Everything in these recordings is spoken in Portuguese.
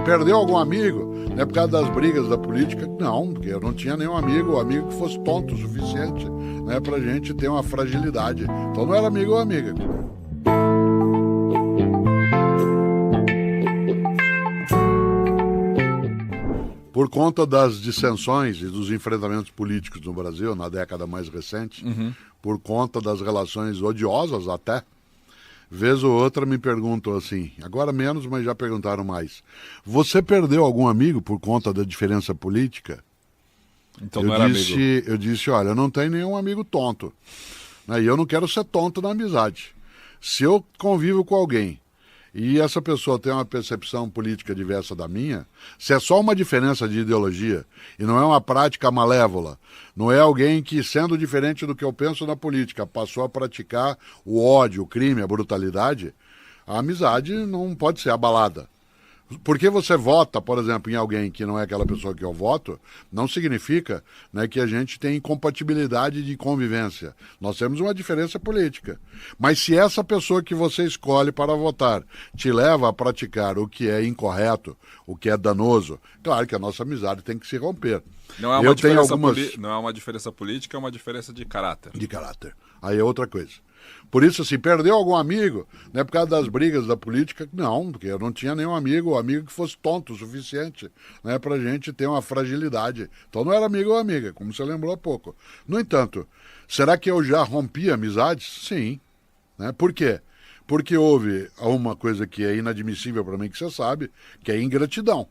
perdeu algum amigo, né, por causa das brigas da política? Não, porque eu não tinha nenhum amigo que fosse tonto o suficiente, né, pra gente ter uma fragilidade. Então não era amigo ou amiga. Por conta das dissensões e dos enfrentamentos políticos no Brasil, na década mais recente, por conta das relações odiosas até, vez ou outra me perguntam assim, agora menos, mas já perguntaram mais. Você perdeu algum amigo por conta da diferença política? Então não era amigo. Eu disse, olha, eu não tenho nenhum amigo tonto, né? E eu não quero ser tonto na amizade. Se eu convivo com alguém e essa pessoa tem uma percepção política diversa da minha, se é só uma diferença de ideologia e não é uma prática malévola, não é alguém que, sendo diferente do que eu penso na política, passou a praticar o ódio, o crime, a brutalidade, a amizade não pode ser abalada. Porque você vota, por exemplo, em alguém que não é aquela pessoa que eu voto, não significa, né, que a gente tem incompatibilidade de convivência. Nós temos uma diferença política. Mas se essa pessoa que você escolhe para votar te leva a praticar o que é incorreto, o que é danoso, claro que a nossa amizade tem que se romper. Não é uma diferença política, é uma diferença de caráter. De caráter. Aí é outra coisa. Por isso, assim, perdeu algum amigo, né, por causa das brigas da política? Não, porque eu não tinha nenhum amigo que fosse tonto o suficiente, né, pra gente ter uma fragilidade. Então não era amigo ou amiga, como você lembrou há pouco. No entanto, será que eu já rompi amizades? Sim. Né? Por quê? Porque houve uma coisa que é inadmissível para mim, que você sabe, que é ingratidão.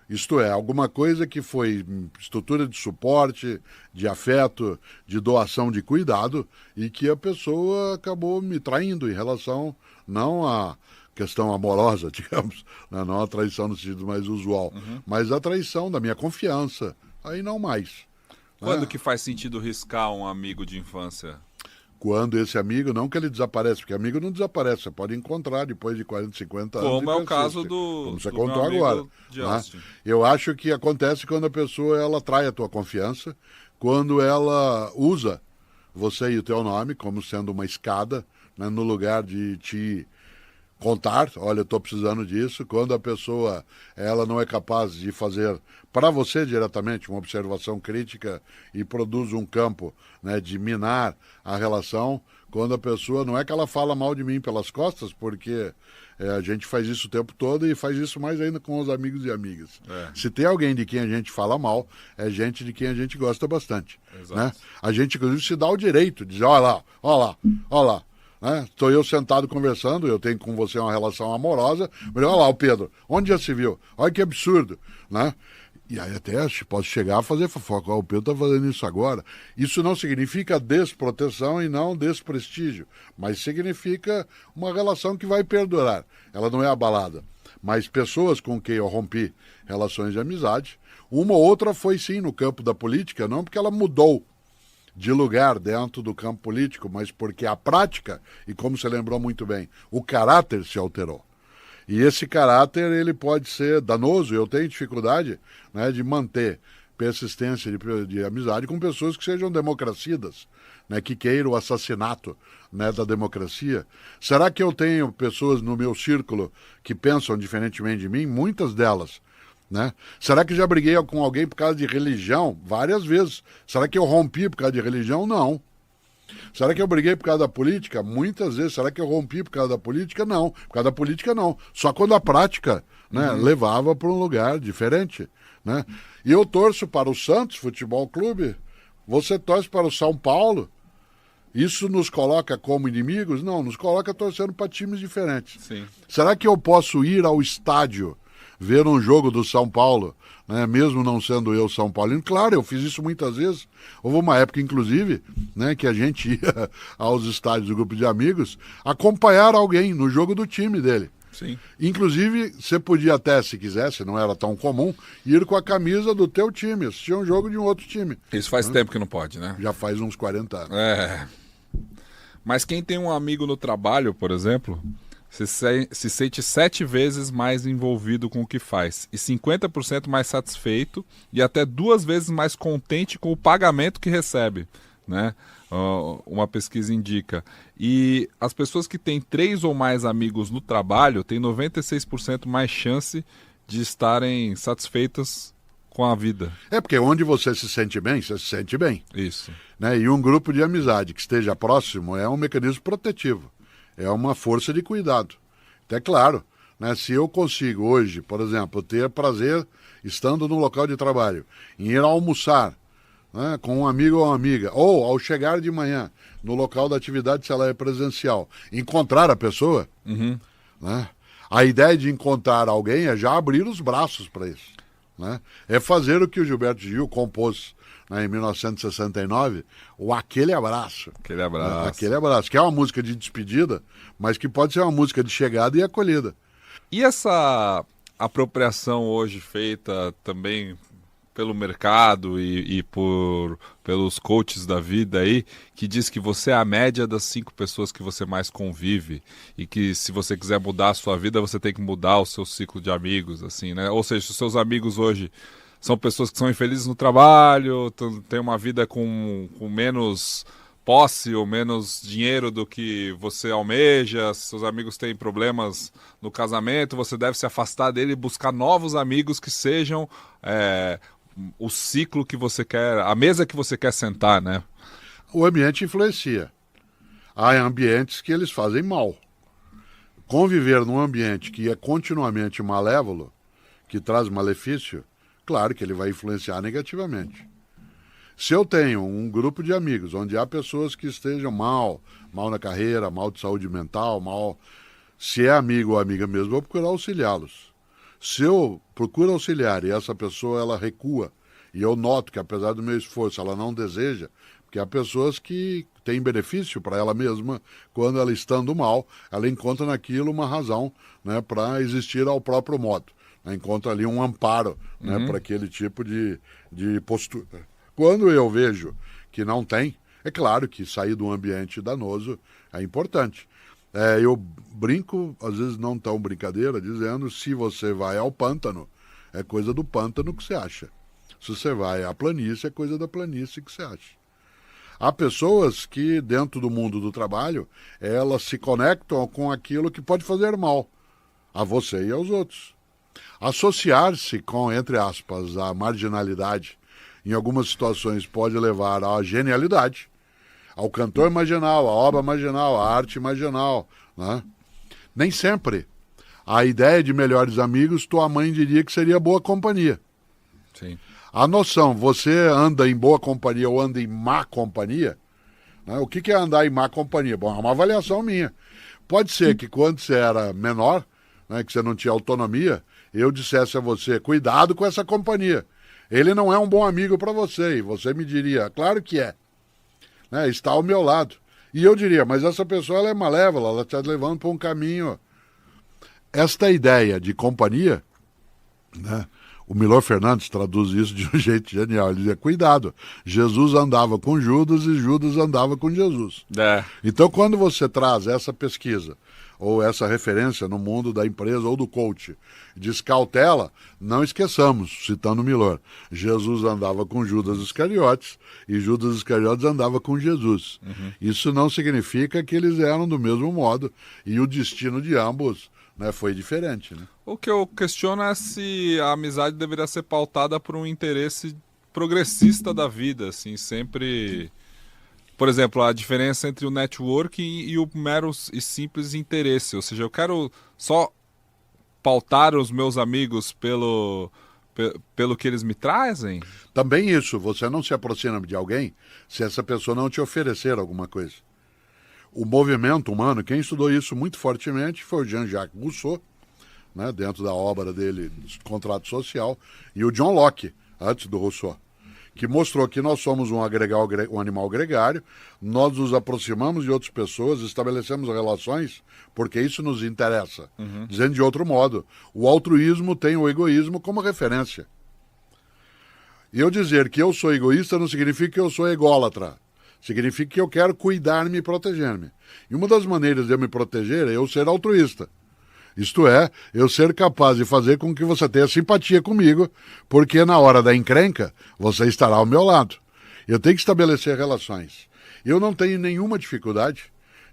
Isto é, alguma coisa que foi estrutura de suporte, de afeto, de doação de cuidado e que a pessoa acabou me traindo em relação, não à questão amorosa, digamos, né? Não a traição no sentido mais usual, mas a traição da minha confiança, aí não mais. Quando que faz sentido riscar um amigo de infância? Quando esse amigo, não que ele desaparece, porque amigo não desaparece, você pode encontrar depois de 40, 50 anos. Como é o caso como você contou agora. Né? Eu acho que acontece quando a pessoa ela trai a tua confiança, quando ela usa você e o teu nome como sendo uma escada, né, no lugar de te contar, olha, eu estou precisando disso, quando a pessoa ela não é capaz de fazer para você diretamente uma observação crítica e produz um campo, né, de minar a relação, quando a pessoa, não é que ela fala mal de mim pelas costas, porque a gente faz isso o tempo todo e faz isso mais ainda com os amigos e amigas. Se tem alguém de quem a gente fala mal, é gente de quem a gente gosta bastante. Né? A gente, inclusive, se dá o direito de dizer, olha lá, estou eu sentado conversando, eu tenho com você uma relação amorosa, mas olha lá o Pedro, onde já se viu? Olha que absurdo, né? E aí até posso chegar a fazer fofoca, o Pedro está fazendo isso agora. Isso não significa desproteção e não desprestígio, mas significa uma relação que vai perdurar, ela não é abalada. Mas pessoas com quem eu rompi relações de amizade, uma ou outra foi sim no campo da política, não porque ela mudou de lugar dentro do campo político, mas porque a prática, e como você lembrou muito bem, o caráter se alterou. E esse caráter ele pode ser danoso, eu tenho dificuldade, né, de manter persistência de amizade com pessoas que sejam democracidas, né, que queiram o assassinato, né, da democracia. Será que eu tenho pessoas no meu círculo que pensam diferentemente de mim? Muitas delas. Né? Será que já briguei com alguém por causa de religião? Várias vezes. Será que eu rompi por causa de religião? Não. Será que eu briguei por causa da política? Muitas vezes. Será que eu rompi por causa da política? Não. Por causa da política, não. Só quando a prática, né, levava para um lugar diferente. Né? E eu torço para o Santos Futebol Clube. Você torce para o São Paulo. Isso nos coloca como inimigos? Não, nos coloca torcendo para times diferentes. Sim. Será que eu posso ir ao estádio ver um jogo do São Paulo, né, mesmo não sendo eu São Paulino? Claro, eu fiz isso muitas vezes. Houve uma época, inclusive, né, que a gente ia aos estádios do grupo de amigos acompanhar alguém no jogo do time dele. Sim. Inclusive, você podia até, se quisesse, não era tão comum, ir com a camisa do teu time, assistir um jogo de um outro time. Isso faz tempo que não pode, né? Já faz uns 40 anos. Mas quem tem um amigo no trabalho, por exemplo, se sente 7 vezes mais envolvido com o que faz e 50% mais satisfeito e até 2 vezes mais contente com o pagamento que recebe, né? Uma pesquisa indica. E as pessoas que têm 3 ou mais amigos no trabalho têm 96% mais chance de estarem satisfeitas com a vida. É porque onde você se sente bem, você se sente bem. Isso. Né? E um grupo de amizade que esteja próximo é um mecanismo protetivo, é uma força de cuidado. É claro, né? Se eu consigo hoje, por exemplo, ter prazer, estando no local de trabalho, em ir almoçar, né, com um amigo ou uma amiga, ou ao chegar de manhã no local da atividade, se ela é presencial, encontrar a pessoa, né? A ideia de encontrar alguém é já abrir os braços para isso. Né? É fazer o que o Gilberto Gil compôs, né, em 1969, o Aquele Abraço. Aquele Abraço. Aquele Abraço, que é uma música de despedida, mas que pode ser uma música de chegada e acolhida. E essa apropriação hoje feita também pelo mercado e pelos coaches da vida aí, que diz que você é a média das 5 pessoas que você mais convive e que se você quiser mudar a sua vida, você tem que mudar o seu ciclo de amigos, assim, né? Ou seja, os seus amigos hoje são pessoas que são infelizes no trabalho, têm uma vida com menos posse ou menos dinheiro do que você almeja, seus amigos têm problemas no casamento, você deve se afastar dele e buscar novos amigos que sejam o ciclo que você quer, a mesa que você quer sentar, né? O ambiente influencia. Há ambientes que eles fazem mal. Conviver num ambiente que é continuamente malévolo, que traz malefício, claro que ele vai influenciar negativamente. Se eu tenho um grupo de amigos onde há pessoas que estejam mal na carreira, mal de saúde mental, se é amigo ou amiga mesmo, eu vou procurar auxiliá-los. Se eu procuro auxiliar e essa pessoa ela recua, e eu noto que apesar do meu esforço ela não deseja, porque há pessoas que têm benefício para ela mesma, quando ela estando mal, ela encontra naquilo uma razão, né, para existir ao próprio modo. Né, encontra ali um amparo, né, para aquele tipo de postura. Quando eu vejo que não tem, é claro que sair de um ambiente danoso é importante. Eu brinco, às vezes não tão brincadeira, dizendo se você vai ao pântano, é coisa do pântano que você acha. Se você vai à planície, é coisa da planície que você acha. Há pessoas que, dentro do mundo do trabalho, elas se conectam com aquilo que pode fazer mal a você e aos outros. Associar-se com, entre aspas, a marginalidade, em algumas situações pode levar à genialidade, ao cantor marginal, à obra marginal, à arte marginal, né? Nem sempre. A ideia de melhores amigos, tua mãe diria que seria boa companhia. Sim. A noção, você anda em boa companhia ou anda em má companhia, né? O que é andar em má companhia? Bom, é uma avaliação minha. Pode ser que quando você era menor, né, que você não tinha autonomia, eu dissesse a você, cuidado com essa companhia. Ele não é um bom amigo para você. E você me diria, claro que é. Né? Está ao meu lado. E eu diria, mas essa pessoa ela é malévola, ela está levando para um caminho. Esta ideia de companhia, né? O Milor Fernandes traduz isso de um jeito genial. Ele dizia, cuidado, Jesus andava com Judas e Judas andava com Jesus. Então, quando você traz essa pesquisa ou essa referência no mundo da empresa ou do coach, diz cautela, não esqueçamos, citando Milor, Jesus andava com Judas Iscariotes e Judas Iscariotes andava com Jesus. Isso não significa que eles eram do mesmo modo e o destino de ambos, né, foi diferente, né? O que eu questiono é se a amizade deveria ser pautada por um interesse progressista da vida, assim, sempre... Por exemplo, a diferença entre o networking e o mero e simples interesse. Ou seja, eu quero só pautar os meus amigos pelo que eles me trazem? Também isso, você não se aproxima de alguém se essa pessoa não te oferecer alguma coisa. O movimento humano, quem estudou isso muito fortemente foi o Jean-Jacques Rousseau, né, dentro da obra dele, Contrato Social, e o John Locke, antes do Rousseau, que mostrou que nós somos um animal gregário, nós nos aproximamos de outras pessoas, estabelecemos relações, porque isso nos interessa. Dizendo de outro modo, o altruísmo tem o egoísmo como referência. E eu dizer que eu sou egoísta não significa que eu sou ególatra. Significa que eu quero cuidar-me e proteger-me. E uma das maneiras de eu me proteger é eu ser altruísta. Isto é, eu ser capaz de fazer com que você tenha simpatia comigo, porque na hora da encrenca, você estará ao meu lado. Eu tenho que estabelecer relações. Eu não tenho nenhuma dificuldade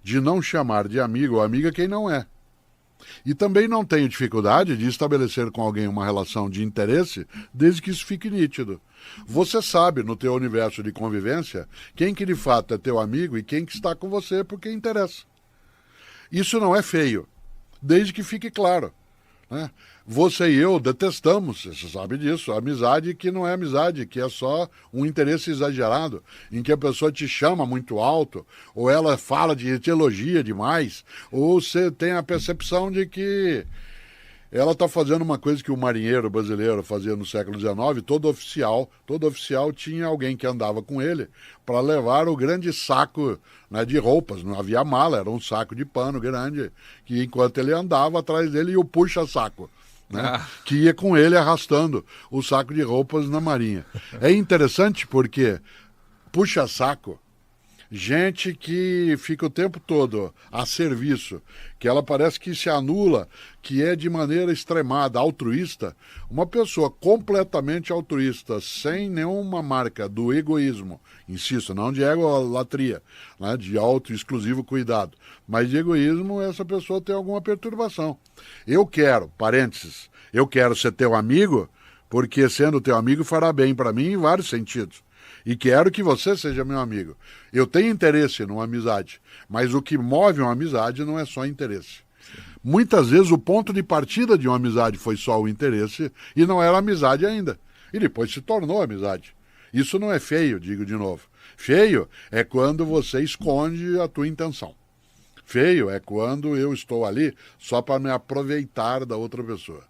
de não chamar de amigo ou amiga quem não é. E também não tenho dificuldade de estabelecer com alguém uma relação de interesse, desde que isso fique nítido. Você sabe, no teu universo de convivência, quem que de fato é teu amigo e quem que está com você porque interessa. Isso não é feio, desde que fique claro, né? Você e eu detestamos, você sabe disso, a amizade que não é amizade, que é só um interesse exagerado, em que a pessoa te chama muito alto, ou ela fala te elogia demais, ou você tem a percepção de que ela está fazendo uma coisa que o marinheiro brasileiro fazia no século XIX, todo oficial tinha alguém que andava com ele para levar o grande saco, né, de roupas, não havia mala, era um saco de pano grande, que enquanto ele andava, atrás dele ia o puxa-saco. Né? Que ia com ele arrastando o saco de roupas na marinha. É interessante porque puxa-saco, gente que fica o tempo todo a serviço, que ela parece que se anula, que é de maneira extremada, altruísta, uma pessoa completamente altruísta, sem nenhuma marca do egoísmo, insisto, não de egolatria, né, de auto-exclusivo cuidado, mas de egoísmo, essa pessoa tem alguma perturbação. Eu quero ser teu amigo, porque sendo teu amigo fará bem para mim em vários sentidos. E quero que você seja meu amigo. Eu tenho interesse numa amizade, mas o que move uma amizade não é só interesse. Muitas vezes o ponto de partida de uma amizade foi só o interesse e não era amizade ainda. E depois se tornou amizade. Isso não é feio, digo de novo. Feio é quando você esconde a tua intenção. Feio é quando eu estou ali só para me aproveitar da outra pessoa,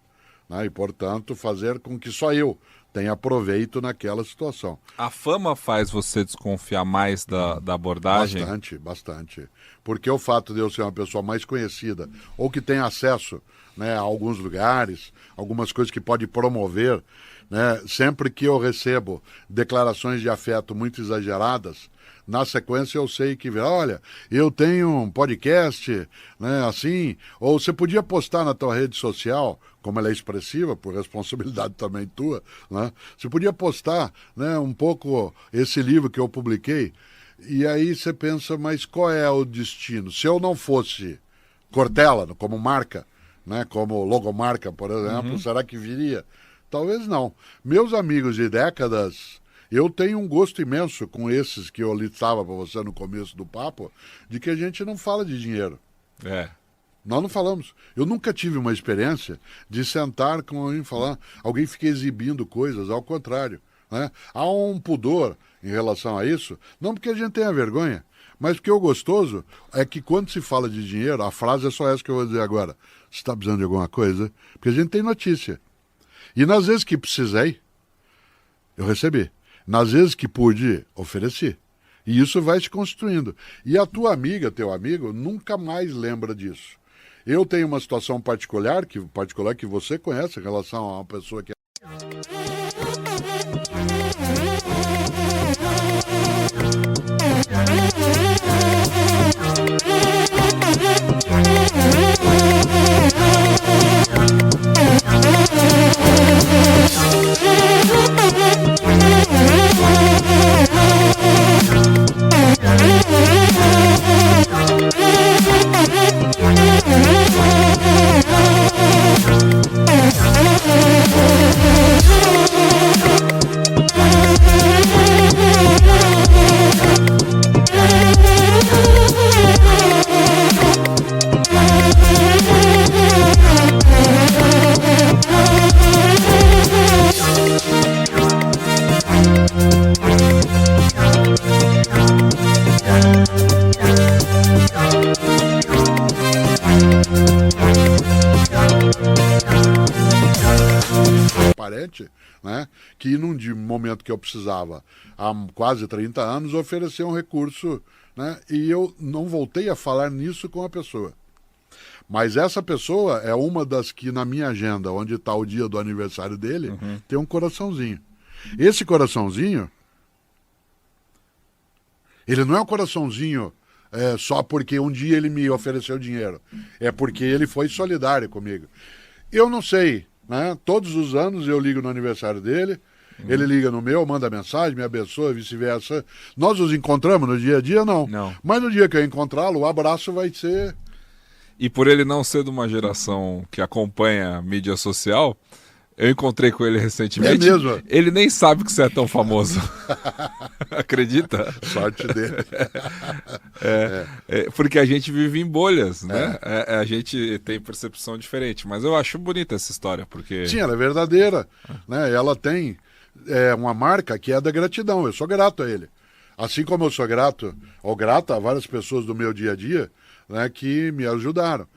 né? E, portanto, fazer com que só eu tenha proveito naquela situação. A fama faz você desconfiar mais da abordagem? Bastante. Porque o fato de eu ser uma pessoa mais conhecida, ou que tem acesso, né, a alguns lugares, algumas coisas que pode promover, né, sempre que eu recebo declarações de afeto muito exageradas, na sequência eu sei que, olha, eu tenho um podcast, né, assim, ou você podia postar na tua rede social, como ela é expressiva, por responsabilidade também tua, né, você podia postar, né, um pouco esse livro que eu publiquei, e aí você pensa, mas qual é o destino? Se eu não fosse Cortella, como marca, né, como logomarca, por exemplo, será que viria? Talvez não. Meus amigos de décadas, eu tenho um gosto imenso com esses que eu listava para você no começo do papo, de que a gente não fala de dinheiro. Nós não falamos. Eu nunca tive uma experiência de sentar com alguém e falar, alguém fica exibindo coisas, ao contrário, né? Há um pudor em relação a isso, não porque a gente tenha vergonha, mas porque o gostoso é que quando se fala de dinheiro, a frase é só essa que eu vou dizer agora, você está precisando de alguma coisa? Porque a gente tem notícia. E nas vezes que precisei, eu recebi. Nas vezes que pude, ofereci. E isso vai se construindo. E a tua amiga, teu amigo, nunca mais lembra disso. Eu tenho uma situação particular que você conhece em relação a uma pessoa que né, que num momento que eu precisava, há quase 30 anos, oferecer um recurso, né, e eu não voltei a falar nisso com a pessoa. Mas essa pessoa é uma das que na minha agenda, onde está o dia do aniversário dele, tem um coraçãozinho. Esse coraçãozinho, ele não é um coraçãozinho só porque um dia ele me ofereceu dinheiro. É porque ele foi solidário comigo. Eu não sei, né? Todos os anos eu ligo no aniversário dele, ele liga no meu, manda mensagem, me abençoa, vice-versa. Nós nos encontramos no dia a dia, não. Mas no dia que eu encontrá-lo, o abraço vai ser... E por ele não ser de uma geração que acompanha a mídia social, eu encontrei com ele recentemente. É mesmo? Ele nem sabe que você é tão famoso. Acredita? Sorte dele. Porque a gente vive em bolhas, né? A gente tem percepção diferente. Mas eu acho bonita essa história, porque... Sim, ela é verdadeira. Né? Ela tem uma marca que é da gratidão. Eu sou grato a ele. Assim como eu sou grato, ou grata a várias pessoas do meu dia a dia, né, que me ajudaram.